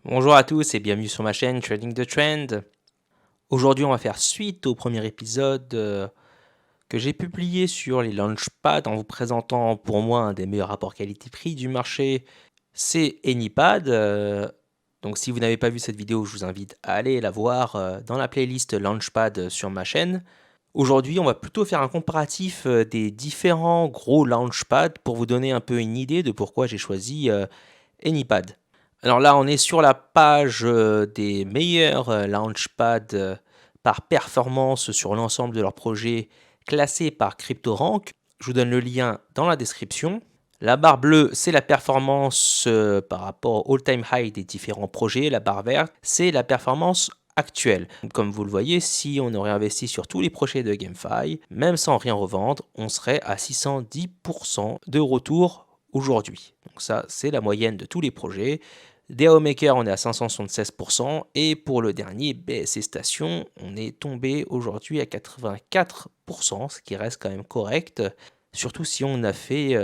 Bonjour à tous et bienvenue sur ma chaîne Trading the Trend. Aujourd'hui, on va faire suite au premier épisode que j'ai publié sur les Launchpad en vous présentant pour moi un des meilleurs rapports qualité-prix du marché. C'est Anypad. Donc si vous n'avez pas vu cette vidéo, je vous invite à aller la voir dans la playlist Launchpad sur ma chaîne. Aujourd'hui, on va plutôt faire un comparatif des différents gros Launchpad pour vous donner un peu une idée de pourquoi j'ai choisi Anypad. Alors là, on est sur la page des meilleurs launchpads par performance sur l'ensemble de leurs projets classés par CryptoRank. Je vous donne le lien dans la description. La barre bleue, c'est la performance par rapport au all-time high des différents projets. La barre verte, c'est la performance actuelle. Comme vous le voyez, si on aurait investi sur tous les projets de GameFi, même sans rien revendre, on serait à 610% de retour aujourd'hui. Donc ça, c'est la moyenne de tous les projets. DAO Maker, on est à 576%. Et pour le dernier, BSC Station, on est tombé aujourd'hui à 84%, ce qui reste quand même correct. Surtout si on a fait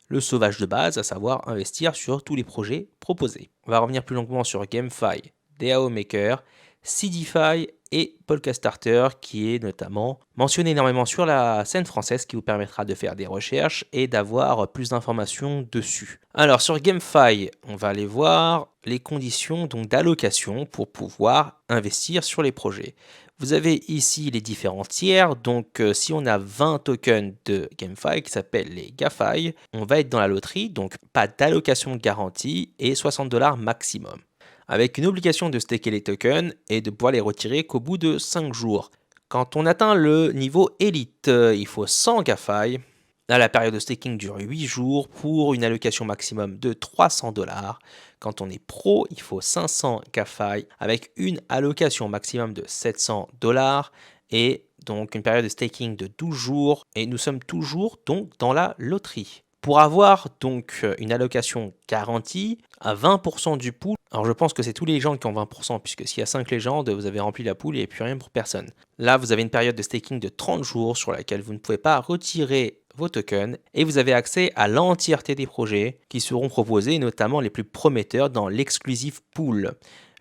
le sauvage de base, à savoir investir sur tous les projets proposés. On va revenir plus longuement sur GameFi, DAO Maker, CDFI et Polka Starter, qui est notamment mentionné énormément sur la scène française, qui vous permettra de faire des recherches et d'avoir plus d'informations dessus. Alors sur GameFi, on va aller voir les conditions d'allocation pour pouvoir investir sur les projets. Vous avez ici les différents tiers, donc si on a 20 tokens de GameFi qui s'appellent les GAFI, on va être dans la loterie, donc pas d'allocation garantie et 60$ maximum, avec une obligation de staker les tokens et de pouvoir les retirer qu'au bout de 5 jours. Quand on atteint le niveau élite, il faut 100 GAFI. Là, la période de staking dure 8 jours pour une allocation maximum de 300$. Quand on est pro, il faut 500 GAFI avec une allocation maximum de 700$ et donc une période de staking de 12 jours. Et nous sommes toujours donc dans la loterie. Pour avoir donc une allocation garantie à 20% du pool, alors je pense que c'est tous les légendes qui ont 20%, puisque s'il y a 5 légendes, vous avez rempli la pool et il n'y a plus rien pour personne. Là, vous avez une période de staking de 30 jours sur laquelle vous ne pouvez pas retirer vos tokens et vous avez accès à l'entièreté des projets qui seront proposés, notamment les plus prometteurs dans l'exclusive pool.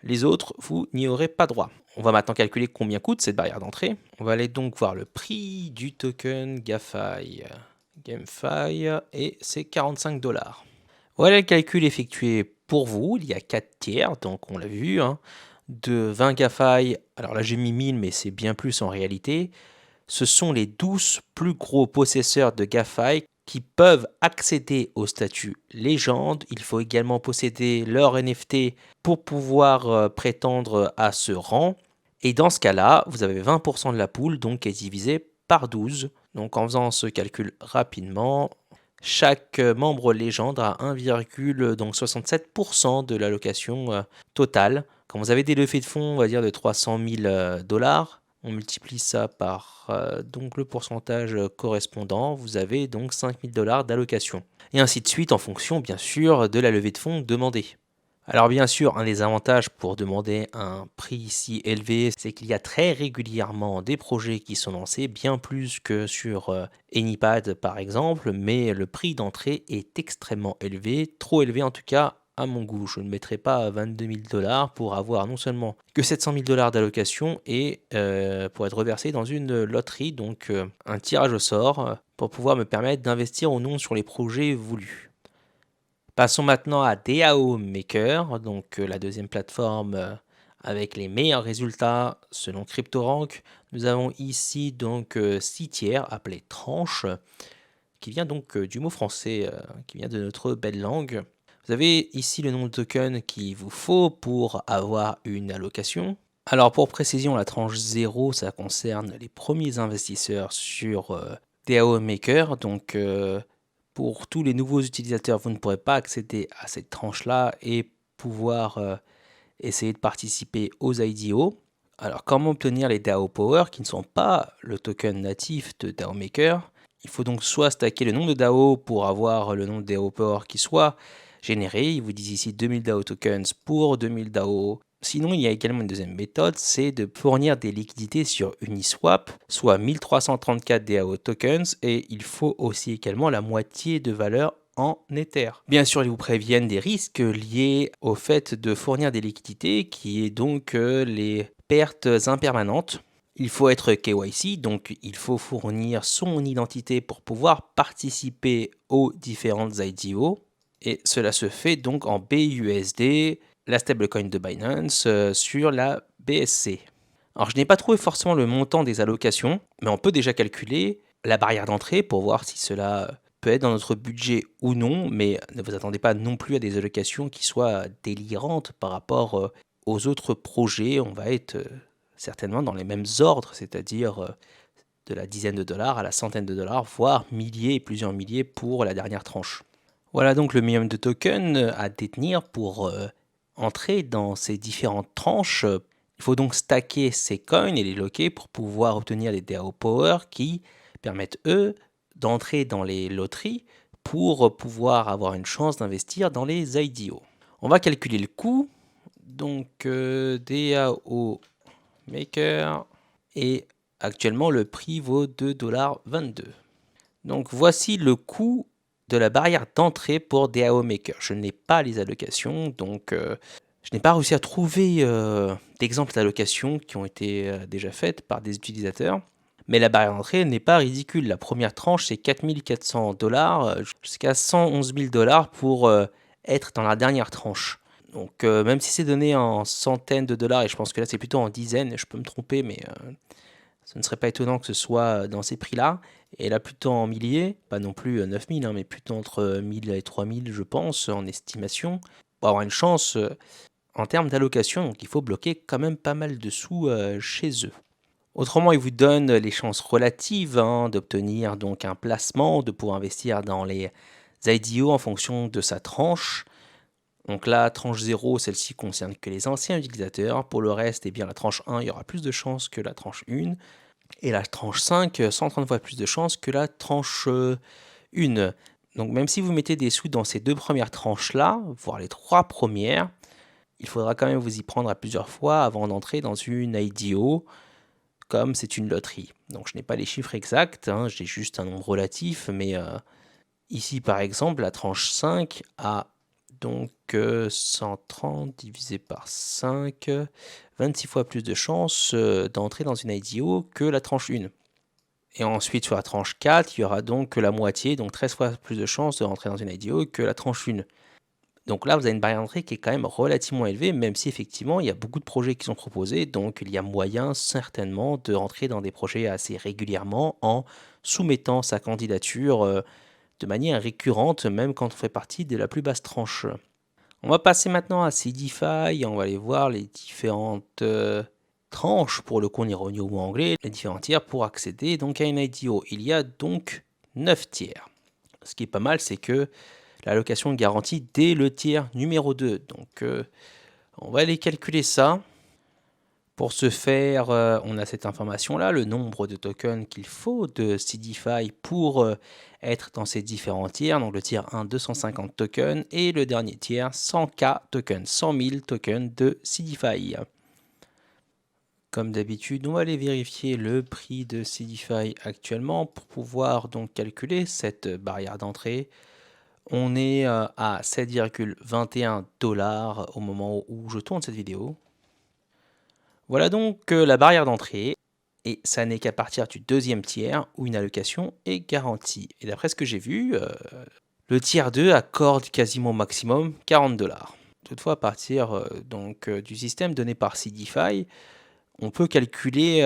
Les autres, vous n'y aurez pas droit. On va maintenant calculer combien coûte cette barrière d'entrée. On va aller donc voir le prix du token GAFI. GameFi et c'est 45$. Voilà le calcul effectué pour vous. Il y a 4 tiers, donc on l'a vu, de 20 GAFI. Alors là j'ai mis 1000, mais c'est bien plus en réalité. Ce sont les 12 plus gros possesseurs de GAFI qui peuvent accéder au statut légende. Il faut également posséder leur NFT pour pouvoir prétendre à ce rang. Et dans ce cas-là, vous avez 20% de la pool, donc qui est divisé par 12. Donc en faisant ce calcul rapidement, chaque membre légende a 1,67% de l'allocation totale. Quand vous avez des levées de fonds, on va dire de 300 000$, on multiplie ça par donc le pourcentage correspondant, vous avez donc 5 000$ d'allocation. Et ainsi de suite en fonction bien sûr de la levée de fonds demandée. Alors bien sûr, un des avantages pour demander un prix si élevé, c'est qu'il y a très régulièrement des projets qui sont lancés, bien plus que sur Anypad par exemple, mais le prix d'entrée est extrêmement élevé, trop élevé en tout cas à mon goût. Je ne mettrai pas 22 000$ pour avoir non seulement que 700 000$ d'allocation et pour être reversé dans une loterie, donc un tirage au sort, pour pouvoir me permettre d'investir ou non sur les projets voulus. Passons maintenant à DAO Maker, donc la deuxième plateforme avec les meilleurs résultats selon CryptoRank. Nous avons ici donc 6 tiers appelés tranches, qui vient donc du mot français, qui vient de notre belle langue. Vous avez ici le nombre de tokens qu'il vous faut pour avoir une allocation. Alors pour précision, la tranche 0, ça concerne les premiers investisseurs sur DAO Maker, donc pour tous les nouveaux utilisateurs, vous ne pourrez pas accéder à cette tranche-là et pouvoir essayer de participer aux IDO. Alors, comment obtenir les DAO Power qui ne sont pas le token natif de DAO Maker? Il faut donc soit stacker le nombre de DAO pour avoir le nombre de DAO Power qui soit généré. Ils vous disent ici 2000 DAO tokens pour 2000 DAO. Sinon, il y a également une deuxième méthode, c'est de fournir des liquidités sur Uniswap, soit 1334 DAO tokens, et il faut aussi également la moitié de valeur en Ether. Bien sûr, ils vous préviennent des risques liés au fait de fournir des liquidités, qui est donc les pertes impermanentes. Il faut être KYC, donc il faut fournir son identité pour pouvoir participer aux différentes IDO. Et cela se fait donc en BUSD, la stablecoin de Binance, sur la BSC. Alors je n'ai pas trouvé forcément le montant des allocations, mais on peut déjà calculer la barrière d'entrée pour voir si cela peut être dans notre budget ou non, mais ne vous attendez pas non plus à des allocations qui soient délirantes par rapport aux autres projets. On va être certainement dans les mêmes ordres, c'est-à-dire de la dizaine de dollars à la centaine de dollars, voire milliers et plusieurs milliers pour la dernière tranche. Voilà donc le minimum de tokens à détenir pour entrer dans ces différentes tranches. Il faut donc stacker ces coins et les loquer pour pouvoir obtenir des DAO Power qui permettent, eux, d'entrer dans les loteries pour pouvoir avoir une chance d'investir dans les IDO. On va calculer le coût. Donc DAO Maker, et actuellement le prix vaut 2,22 $. Donc voici le coût de la barrière d'entrée pour DAO Maker. Je n'ai pas les allocations, donc je n'ai pas réussi à trouver d'exemples d'allocations qui ont été déjà faites par des utilisateurs. Mais la barrière d'entrée n'est pas ridicule. La première tranche, c'est 4 400 $ jusqu'à 111 000 $ pour être dans la dernière tranche. Donc même si c'est donné en centaines de dollars, et je pense que là c'est plutôt en dizaines, je peux me tromper, mais ce ne serait pas étonnant que ce soit dans ces prix-là. Et là plutôt en milliers, pas non plus 9 000, mais plutôt entre 1000 et 3000 je pense, en estimation, pour avoir une chance en termes d'allocation. Donc il faut bloquer quand même pas mal de sous chez eux. Autrement, ils vous donnent les chances relatives d'obtenir donc un placement, de pouvoir investir dans les IDO en fonction de sa tranche. Donc la tranche 0, celle-ci concerne que les anciens utilisateurs. Pour le reste, eh bien, la tranche 1, il y aura plus de chances que la tranche 1. Et la tranche 5, 130 fois plus de chances que la tranche 1. Donc même si vous mettez des sous dans ces deux premières tranches-là, voire les trois premières, il faudra quand même vous y prendre à plusieurs fois avant d'entrer dans une IDO, comme c'est une loterie. Donc je n'ai pas les chiffres exacts, j'ai juste un nombre relatif, mais ici par exemple, la tranche 5 a donc 130 divisé par 5, 26 fois plus de chances d'entrer dans une IDO que la tranche 1. Et ensuite sur la tranche 4, il y aura donc la moitié, donc 13 fois plus de chances de rentrer dans une IDO que la tranche 1. Donc là, vous avez une barrière d'entrée qui est quand même relativement élevée, même si effectivement, il y a beaucoup de projets qui sont proposés. Donc, il y a moyen certainement de rentrer dans des projets assez régulièrement en soumettant sa candidature de manière récurrente, même quand on fait partie de la plus basse tranche. On va passer maintenant à Seedify. On va aller voir les différentes tranches, pour le coup, on ira au niveau anglais, les différents tiers pour accéder donc à une IDO. Il y a donc 9 tiers. Ce qui est pas mal, c'est que l'allocation est garantie dès le tiers numéro 2. Donc, on va aller calculer ça. Pour ce faire, on a cette information-là, le nombre de tokens qu'il faut de Seedify pour être dans ces différents tiers. Donc, le tiers 1, 250 tokens, et le dernier tiers, 100K tokens, 100 000 tokens de Seedify. Comme d'habitude, on va aller vérifier le prix de Seedify actuellement pour pouvoir donc calculer cette barrière d'entrée. On est à 7,21 $ au moment où je tourne cette vidéo. Voilà donc la barrière d'entrée, et ça n'est qu'à partir du deuxième tiers où une allocation est garantie. Et d'après ce que j'ai vu, le tiers 2 accorde quasiment au maximum 40 $. Toutefois, à partir du système donné par Seedify, on peut calculer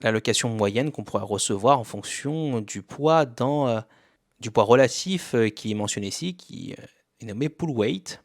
l'allocation moyenne qu'on pourra recevoir en fonction du poids du poids relatif qui est mentionné ici, qui est nommé pool weight.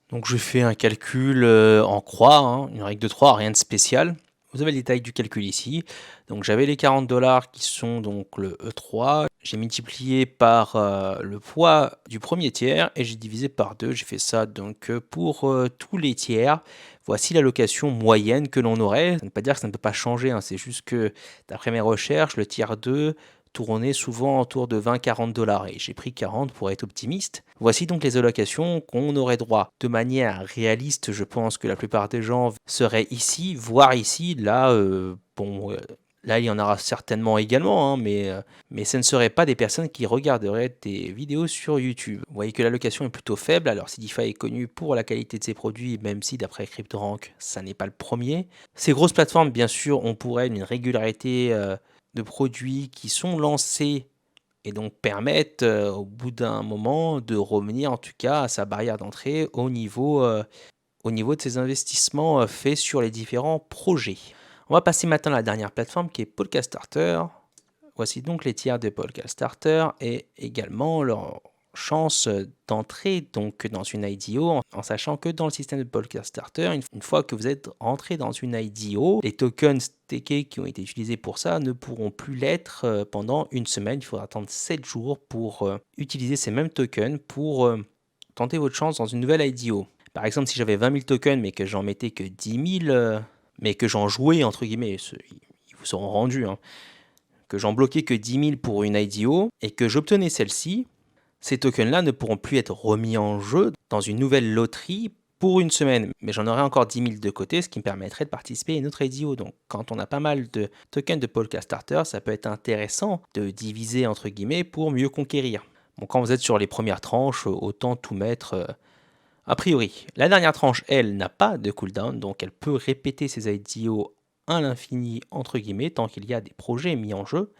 Donc je fais un calcul en croix, une règle de 3, rien de spécial. Vous avez le détail du calcul ici. Donc j'avais les 40 $ qui sont donc le E3. J'ai multiplié par le poids du premier tiers et j'ai divisé par 2. J'ai fait ça donc pour tous les tiers. Voici l'allocation moyenne que l'on aurait. Ça ne veut pas dire que ça ne peut pas changer, c'est juste que d'après mes recherches, le tiers 2 tournait souvent autour de 20-40 $ et j'ai pris 40 pour être optimiste. Voici donc les allocations qu'on aurait droit. De manière réaliste, je pense que la plupart des gens seraient ici, voire ici. Là, Là, il y en aura certainement également, hein, mais ce ne seraient pas des personnes qui regarderaient tes vidéos sur YouTube. Vous voyez que l'allocation est plutôt faible. Alors, Sidify est connu pour la qualité de ses produits, même si d'après CryptoRank, ça n'est pas le premier. Ces grosses plateformes, bien sûr, ont pour elles une régularité de produits qui sont lancés et donc permettent au bout d'un moment de revenir en tout cas à sa barrière d'entrée au niveau de ses investissements faits sur les différents projets. On va passer maintenant à la dernière plateforme qui est Podcast Starter. Voici donc les tiers de Podcast Starter et également leur chance d'entrer donc dans une IDO en sachant que dans le système de Podcast Starter, une fois que vous êtes rentré dans une IDO, les tokens stakés qui ont été utilisés pour ça ne pourront plus l'être pendant une semaine. Il faudra attendre 7 jours pour utiliser ces mêmes tokens pour tenter votre chance dans une nouvelle IDO. Par exemple, si j'avais 20 000 tokens mais que j'en mettais que 10 000, mais que j'en jouais, entre guillemets, ils vous seront rendus, hein, que j'en bloquais que 10 000 pour une IDO et que j'obtenais celle-ci, ces tokens-là ne pourront plus être remis en jeu dans une nouvelle loterie pour une semaine. Mais j'en aurai encore 10 000 de côté, ce qui me permettrait de participer à une autre IDO. Donc quand on a pas mal de tokens de Podcast Starter, ça peut être intéressant de diviser, entre guillemets, pour mieux conquérir. Bon, quand vous êtes sur les premières tranches, autant tout mettre a priori. La dernière tranche, elle, n'a pas de cooldown, donc elle peut répéter ses IDO à l'infini, entre guillemets, tant qu'il y a des projets mis en jeu.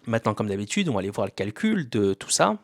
Maintenant, comme d'habitude, on va aller voir le calcul de tout ça.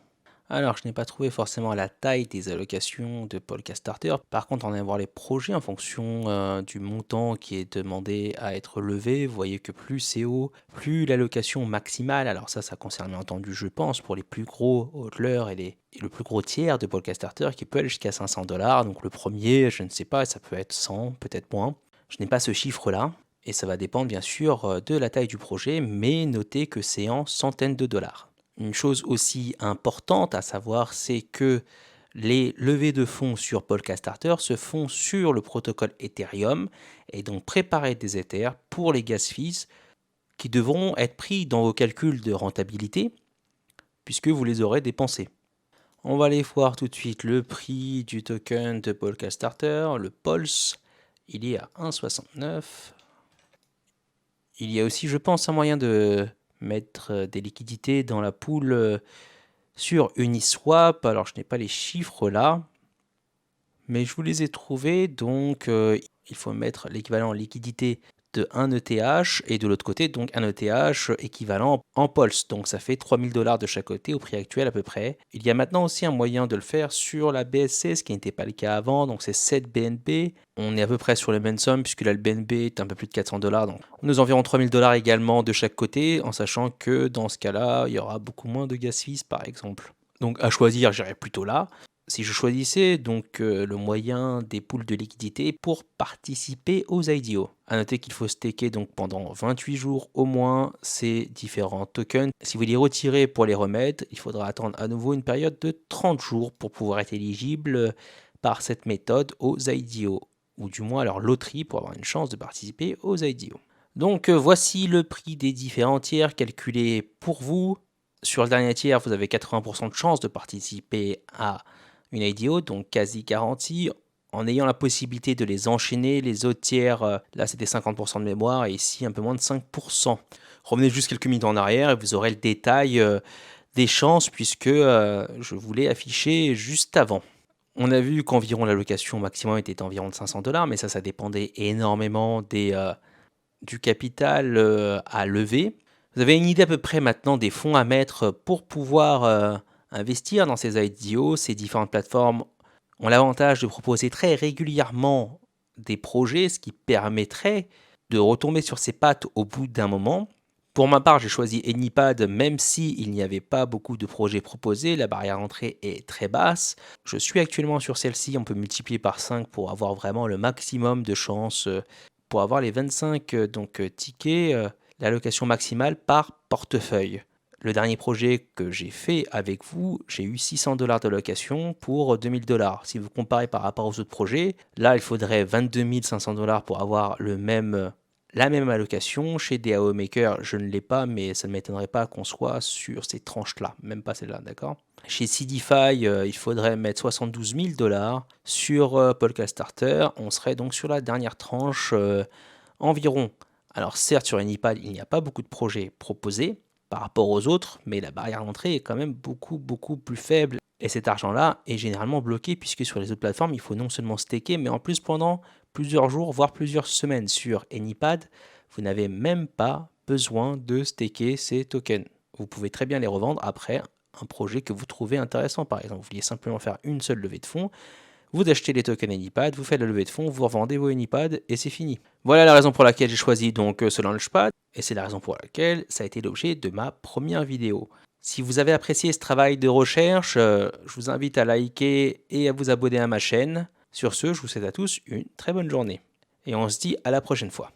Alors, je n'ai pas trouvé forcément la taille des allocations de Podcast Starter. Par contre, on va voir les projets en fonction du montant qui est demandé à être levé. Vous voyez que plus c'est haut, plus l'allocation maximale. Alors ça concerne bien entendu, je pense, pour les plus gros hodlers et le plus gros tiers de Podcast Starter qui peut aller jusqu'à 500 $. Donc le premier, je ne sais pas, ça peut être 100, peut-être moins. Je n'ai pas ce chiffre-là. Et ça va dépendre bien sûr de la taille du projet, mais notez que c'est en centaines de dollars. Une chose aussi importante à savoir, c'est que les levées de fonds sur Podcast Starter se font sur le protocole Ethereum et donc préparer des Ethers pour les gas fees qui devront être pris dans vos calculs de rentabilité puisque vous les aurez dépensés. On va aller voir tout de suite le prix du token de Podcast Starter, le Pulse, il est à 1,69. Il y a aussi, je pense, un moyen de mettre des liquidités dans la pool sur Uniswap. Alors, je n'ai pas les chiffres là, mais je vous les ai trouvés. Donc, il faut mettre l'équivalent liquidité de 1 ETH et de l'autre côté, donc un ETH équivalent en Pulse. Donc, ça fait 3 000 $ de chaque côté au prix actuel à peu près. Il y a maintenant aussi un moyen de le faire sur la BSC, ce qui n'était pas le cas avant. Donc, c'est 7 BNB. On est à peu près sur les mêmes sommes puisque là, le BNB est un peu plus de 400 $. Donc, on a environ 3 000 $ également de chaque côté, en sachant que dans ce cas-là, il y aura beaucoup moins de gas fees par exemple. Donc, à choisir, j'irai plutôt là. Si je choisissais donc le moyen des pools de liquidité pour participer aux IDO. A noter qu'il faut staker donc pendant 28 jours au moins ces différents tokens. Si vous les retirez pour les remettre, il faudra attendre à nouveau une période de 30 jours pour pouvoir être éligible par cette méthode aux IDO, ou du moins à leur loterie pour avoir une chance de participer aux IDO. Donc voici le prix des différents tiers calculés pour vous. Sur le dernier tiers, vous avez 80% de chance de participer à une IDO, donc quasi garantie, en ayant la possibilité de les enchaîner. Les autres tiers, là c'était 50% de mémoire, et ici un peu moins de 5%. Revenez juste quelques minutes en arrière et vous aurez le détail des chances, puisque je vous l'ai affiché juste avant. On a vu qu'environ l'allocation maximum était environ de 500 $, mais ça dépendait énormément du capital à lever. Vous avez une idée à peu près maintenant des fonds à mettre pour pouvoir investir dans ces IDO. Ces différentes plateformes ont l'avantage de proposer très régulièrement des projets, ce qui permettrait de retomber sur ses pattes au bout d'un moment. Pour ma part, j'ai choisi Anypad, même s'il n'y avait pas beaucoup de projets proposés. La barrière d'entrée est très basse. Je suis actuellement sur celle-ci, on peut multiplier par 5 pour avoir vraiment le maximum de chances pour avoir les 25 tickets, l'allocation maximale par portefeuille. Le dernier projet que j'ai fait avec vous, j'ai eu 600 $ d'allocation pour 2000 $. Si vous comparez par rapport aux autres projets, là il faudrait 22 500 $ pour avoir la même allocation. Chez DAO Maker, je ne l'ai pas, mais ça ne m'étonnerait pas qu'on soit sur ces tranches-là, même pas celle-là, d'accord? Chez Sidify, il faudrait mettre 72 000 $ sur Podcast Starter. On serait donc sur la dernière tranche, environ Alors certes, sur Anypad, il n'y a pas beaucoup de projets proposés par rapport aux autres, mais la barrière d'entrée est quand même beaucoup plus faible. Et cet argent-là est généralement bloqué puisque sur les autres plateformes, il faut non seulement staker, mais en plus pendant plusieurs jours, voire plusieurs semaines. Sur Anypad, vous n'avez même pas besoin de staker ces tokens. Vous pouvez très bien les revendre après un projet que vous trouvez intéressant. Par exemple, vous vouliez simplement faire une seule levée de fonds, vous achetez les tokens Anypad, vous faites la levée de fonds, vous revendez vos Anypad et c'est fini. Voilà la raison pour laquelle j'ai choisi donc ce Launchpad et c'est la raison pour laquelle ça a été l'objet de ma première vidéo. Si vous avez apprécié ce travail de recherche, je vous invite à liker et à vous abonner à ma chaîne. Sur ce, je vous souhaite à tous une très bonne journée et on se dit à la prochaine fois.